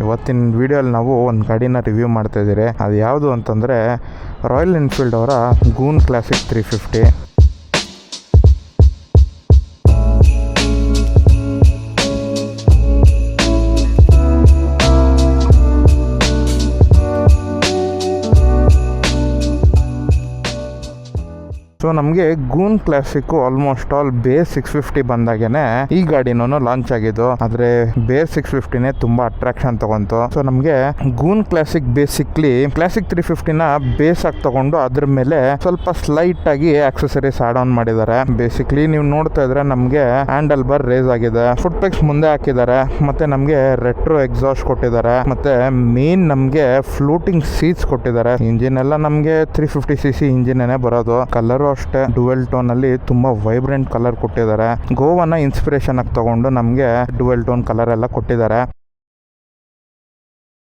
ಇವತ್ತಿನ ವಿಡಿಯೋಲಿ ನಾವು ಒಂದು ಗಾಡಿನ ರಿವ್ಯೂ ಮಾಡ್ತಾ ಇದ್ದೀರಿ. ಅದು ಯಾವುದು ಅಂತಂದರೆ ರಾಯಲ್ ಎನ್ಫೀಲ್ಡ್ ಅವರ ಗೂನ್ ಕ್ಲಾಸಿಕ್ 350. ಸೊ ನಮಗೆ goon classic almost all base 650 ಬಂದಾಗೇನೆ ಈ ಗಾಡಿನೂ ಲಾಂಚ್ ಆಗಿದ್ದು. ಆದ್ರೆ ಬೇಸ್ 650ನೇ ತುಂಬಾ ಅಟ್ರಾಕ್ಷನ್ ತಗೊಂತು. ಸೊ ನಮಗೆ goon classic basically classic 350ನ base ಆಗಿ ತಗೊಂಡು ಅದ್ರ ಮೇಲೆ ಸ್ವಲ್ಪ ಸ್ಲೈಟ್ ಆಗಿ ಆಕ್ಸೆಸರೀಸ್ ಆಡ್ ಆನ್ ಮಾಡಿದ್ದಾರೆ. ಬೇಸಿಕ್ಲಿ ನೀವು ನೋಡ್ತಾ ಇದ್ರೆ ನಮಗೆ ಹ್ಯಾಂಡಲ್ ಬಾರ್ ರೇಸ್ ಆಗಿದೆ, ಫುಟ್ ಪೆಕ್ಸ್ ಮುಂದೆ ಹಾಕಿದ್ದಾರೆ, ಮತ್ತೆ ನಮಗೆ ರೆಟ್ರೋ ಎಕ್ಸಾಸ್ಟ್ ಕೊಟ್ಟಿದ್ದಾರೆ, ಮತ್ತೆ ಮೇನ್ ನಮಗೆ ಫ್ಲೋಟಿಂಗ್ ಸೀಟ್ಸ್ ಕೊಟ್ಟಿದ್ದಾರೆ. ಇಂಜಿನ್ ಎಲ್ಲ ನಮಗೆ 350cc ಇಂಜಿನ್ ಬರೋದು. ಕಲರ್ ಅಷ್ಟೇ ಡುವೆಲ್ ಟೋನ್ ಅಲ್ಲಿ ತುಂಬಾ ವೈಬ್ರೆಂಟ್ ಕಲರ್ ಕೊಟ್ಟಿದ್ದಾರೆ. ಗೋವಾನ ಇನ್ಸ್ಪಿರೇಷನ್ ಆಗಿ ತಗೊಂಡು ನಮಗೆ ಡುವೆಲ್ ಟೋನ್ ಕಲರ್ ಎಲ್ಲ ಕೊಟ್ಟಿದ್ದಾರೆ.